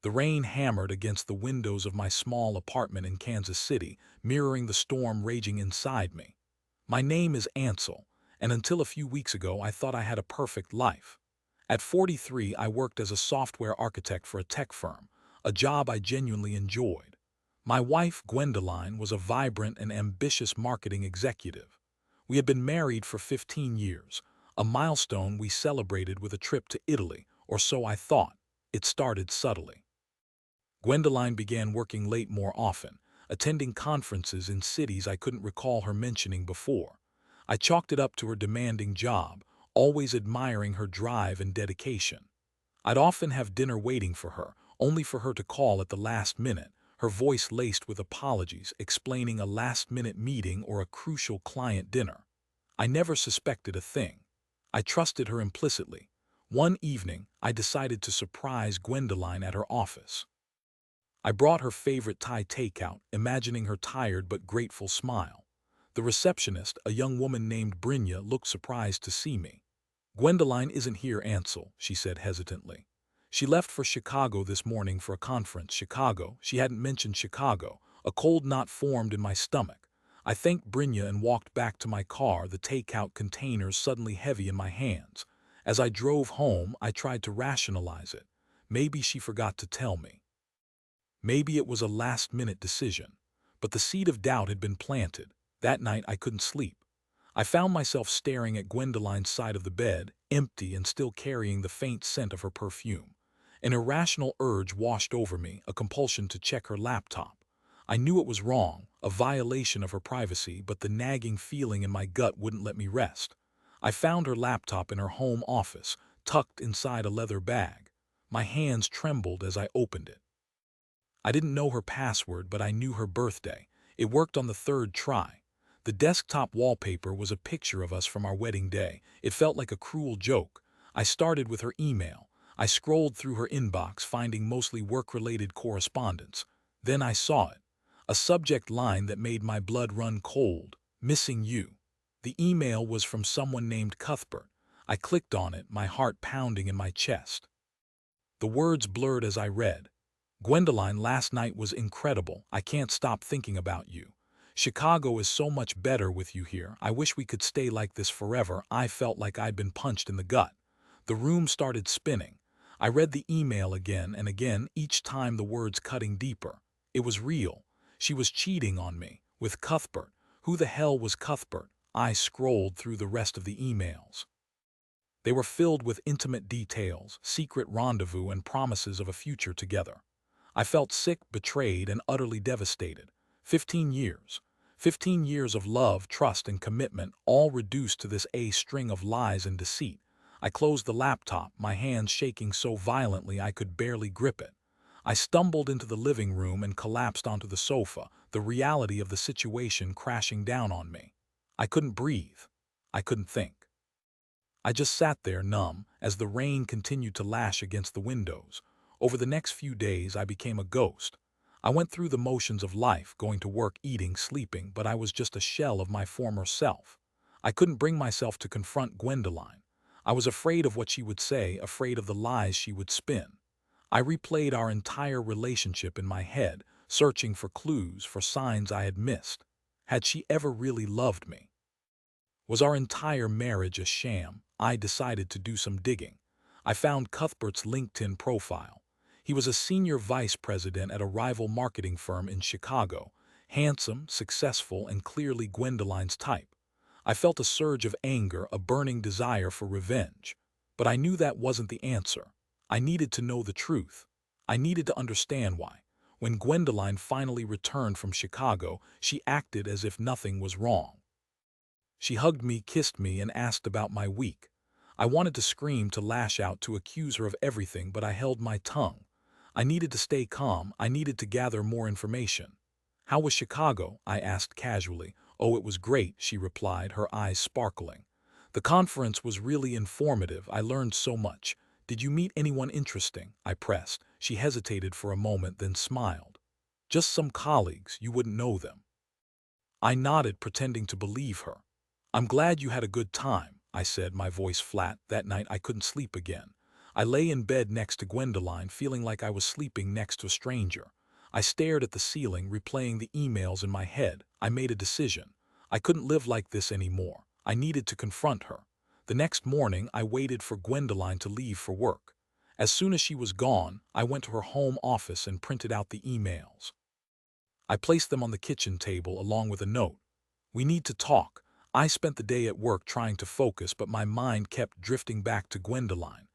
The rain hammered against the windows of my small apartment in Kansas City, mirroring the storm raging inside me. My name is Ansel, and until a few weeks ago I thought I had a perfect life. At 43, I worked as a software architect for a tech firm, a job I genuinely enjoyed. My wife, Gwendoline, was a vibrant and ambitious marketing executive. We had been married for 15 years, a milestone we celebrated with a trip to Italy, or so I thought. It started subtly. Gwendoline began working late more often, attending conferences in cities I couldn't recall her mentioning before. I chalked it up to her demanding job, always admiring her drive and dedication. I'd often have dinner waiting for her, only for her to call at the last minute, her voice laced with apologies, explaining a last-minute meeting or a crucial client dinner. I never suspected a thing. I trusted her implicitly. One evening, I decided to surprise Gwendoline at her office. I brought her favorite Thai takeout, imagining her tired but grateful smile. The receptionist, a young woman named Brynja, looked surprised to see me. "Gwendoline isn't here, Ansel," she said hesitantly. "She left for Chicago this morning for a conference." Chicago. She hadn't mentioned Chicago. A cold knot formed in my stomach. I thanked Brynja and walked back to my car, the takeout containers suddenly heavy in my hands. As I drove home, I tried to rationalize it. Maybe she forgot to tell me. Maybe it was a last-minute decision. But the seed of doubt had been planted. That night I couldn't sleep. I found myself staring at Gwendoline's side of the bed, empty and still carrying the faint scent of her perfume. An irrational urge washed over me, a compulsion to check her laptop. I knew it was wrong, a violation of her privacy, but the nagging feeling in my gut wouldn't let me rest. I found her laptop in her home office, tucked inside a leather bag. My hands trembled as I opened it. I didn't know her password, but I knew her birthday. It worked on the third try. The desktop wallpaper was a picture of us from our wedding day. It felt like a cruel joke. I started with her email. I scrolled through her inbox, finding mostly work-related correspondence. Then I saw it. A subject line that made my blood run cold. "Missing you." The email was from someone named Cuthbert. I clicked on it, my heart pounding in my chest. The words blurred as I read. "Gwendoline, last night was incredible. I can't stop thinking about you. Chicago is so much better with you here. I wish we could stay like this forever." I felt like I'd been punched in the gut. The room started spinning. I read the email again and again, each time the words cutting deeper. It was real. She was cheating on me, with Cuthbert. Who the hell was Cuthbert? I scrolled through the rest of the emails. They were filled with intimate details, secret rendezvous, and promises of a future together. I felt sick, betrayed, and utterly devastated. 15 years. 15 years of love, trust, and commitment, all reduced to this string of lies and deceit. I closed the laptop, my hands shaking so violently I could barely grip it. I stumbled into the living room and collapsed onto the sofa, the reality of the situation crashing down on me. I couldn't breathe. I couldn't think. I just sat there numb as the rain continued to lash against the windows. Over the next few days, I became a ghost. I went through the motions of life, going to work, eating, sleeping, but I was just a shell of my former self. I couldn't bring myself to confront Gwendoline. I was afraid of what she would say, afraid of the lies she would spin. I replayed our entire relationship in my head, searching for clues, for signs I had missed. Had she ever really loved me? Was our entire marriage a sham? I decided to do some digging. I found Cuthbert's LinkedIn profile. He was a senior vice president at a rival marketing firm in Chicago, handsome, successful, and clearly Gwendoline's type. I felt a surge of anger, a burning desire for revenge. But I knew that wasn't the answer. I needed to know the truth. I needed to understand why. When Gwendoline finally returned from Chicago, she acted as if nothing was wrong. She hugged me, kissed me, and asked about my week. I wanted to scream, to lash out, to accuse her of everything, but I held my tongue. I needed to stay calm. I needed to gather more information. "How was Chicago?" I asked casually. "Oh, it was great," she replied, her eyes sparkling. "The conference was really informative. I learned so much." "Did you meet anyone interesting?" I pressed. She hesitated for a moment, then smiled. "Just some colleagues. You wouldn't know them." I nodded, pretending to believe her. "I'm glad you had a good time," I said, my voice flat. That night I couldn't sleep again. I lay in bed next to Gwendoline, feeling like I was sleeping next to a stranger. I stared at the ceiling, replaying the emails in my head. I made a decision. I couldn't live like this anymore. I needed to confront her. The next morning, I waited for Gwendoline to leave for work. As soon as she was gone, I went to her home office and printed out the emails. I placed them on the kitchen table along with a note. "We need to talk." I spent the day at work trying to focus, but my mind kept drifting back to Gwendoline.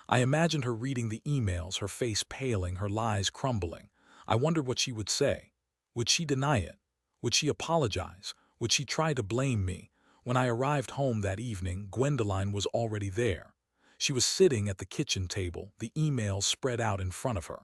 I imagined her reading the emails, her face paling, her lies crumbling. I wondered what she would say. Would she deny it? Would she apologize? Would she try to blame me? When I arrived home that evening, Gwendoline was already there. She was sitting at the kitchen table, the emails spread out in front of her.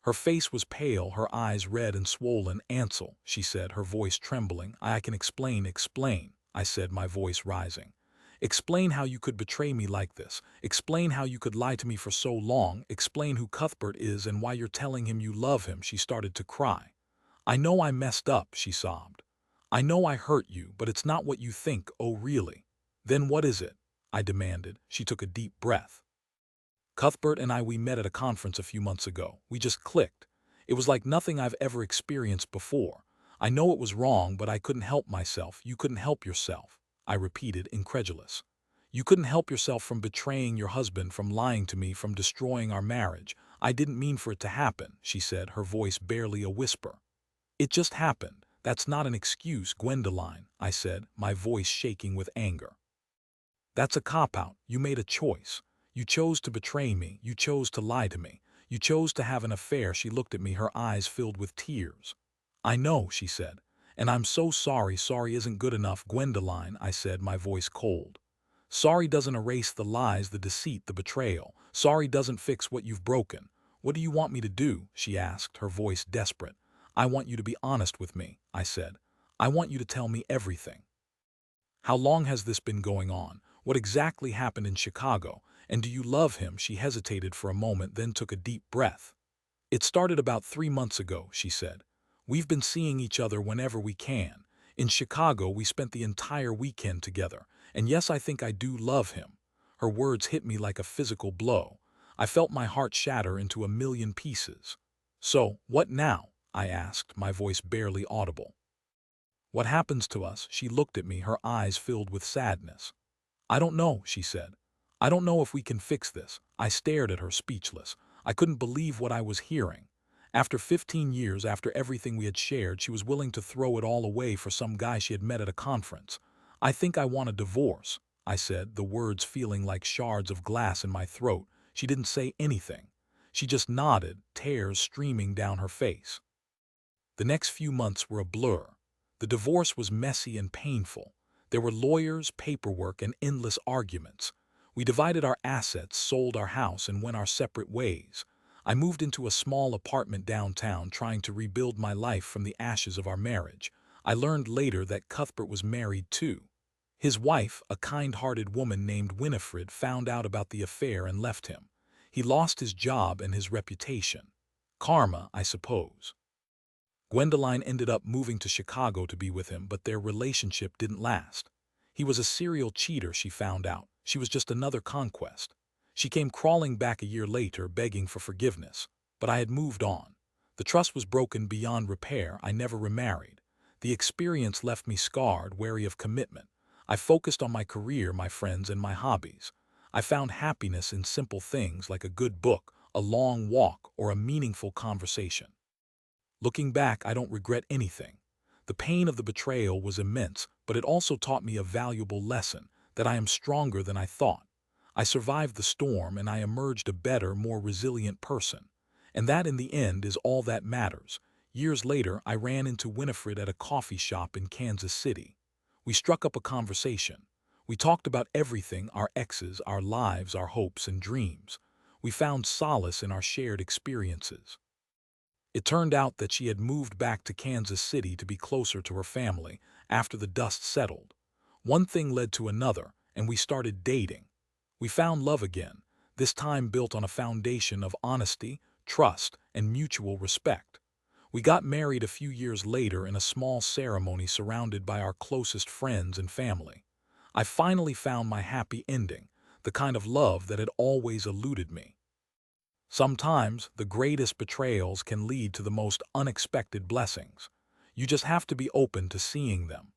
Her face was pale, her eyes red and swollen. "Ansel," she said, her voice trembling. "I can explain." "Explain," I said, my voice rising. "Explain how you could betray me like this. Explain how you could lie to me for so long. Explain who Cuthbert is and why you're telling him you love him." She started to cry. "I know I messed up," she sobbed. "I know I hurt you, but it's not what you think." "Oh, really? Then what is it?" I demanded. She took a deep breath. "Cuthbert and we met at a conference a few months ago. We just clicked. It was like nothing I've ever experienced before. I know it was wrong, but I couldn't help myself." "You couldn't help yourself," I repeated, incredulous. "You couldn't help yourself from betraying your husband, from lying to me, from destroying our marriage." "I didn't mean for it to happen," she said, her voice barely a whisper. "It just happened. That's not an excuse." "Gwendoline," I said, my voice shaking with anger. "That's a cop-out. You made a choice. You chose to betray me. You chose to lie to me. You chose to have an affair." She looked at me, her eyes filled with tears. "I know," she said, "and I'm so sorry." "Sorry isn't good enough, Gwendoline," I said, my voice cold. "Sorry doesn't erase the lies, the deceit, the betrayal. Sorry doesn't fix what you've broken." "What do you want me to do?" she asked, her voice desperate. "I want you to be honest with me," I said. "I want you to tell me everything. How long has this been going on? What exactly happened in Chicago? And do you love him?" She hesitated for a moment, then took a deep breath. "It started about 3 months ago," she said. "We've been seeing each other whenever we can. In Chicago, we spent the entire weekend together. And yes, I think I do love him." Her words hit me like a physical blow. I felt my heart shatter into a million pieces. "So, what now?" I asked, my voice barely audible. "What happens to us?" She looked at me, her eyes filled with sadness. "I don't know," she said. "I don't know if we can fix this." I stared at her, speechless. I couldn't believe what I was hearing. After 15 years, after everything we had shared, she was willing to throw it all away for some guy she had met at a conference. "I think I want a divorce," I said, the words feeling like shards of glass in my throat. She didn't say anything. She just nodded, tears streaming down her face. The next few months were a blur. The divorce was messy and painful. There were lawyers, paperwork, and endless arguments. We divided our assets, sold our house, and went our separate ways. I moved into a small apartment downtown, trying to rebuild my life from the ashes of our marriage. I learned later that Cuthbert was married too. His wife, a kind-hearted woman named Winifred, found out about the affair and left him. He lost his job and his reputation. Karma, I suppose. Gwendoline ended up moving to Chicago to be with him, but their relationship didn't last. He was a serial cheater, she found out. She was just another conquest. She came crawling back a year later, begging for forgiveness. But I had moved on. The trust was broken beyond repair. I never remarried. The experience left me scarred, wary of commitment. I focused on my career, my friends, and my hobbies. I found happiness in simple things like a good book, a long walk, or a meaningful conversation. Looking back, I don't regret anything. The pain of the betrayal was immense, but it also taught me a valuable lesson, that I am stronger than I thought. I survived the storm and I emerged a better, more resilient person. And that, in the end, is all that matters. Years later, I ran into Winifred at a coffee shop in Kansas City. We struck up a conversation. We talked about everything: our exes, our lives, our hopes and dreams. We found solace in our shared experiences. It turned out that she had moved back to Kansas City to be closer to her family after the dust settled. One thing led to another, and we started dating. We found love again, this time built on a foundation of honesty, trust, and mutual respect. We got married a few years later in a small ceremony surrounded by our closest friends and family. I finally found my happy ending. the kind of love that had always eluded me. Sometimes the greatest betrayals can lead to the most unexpected blessings. You just have to be open to seeing them.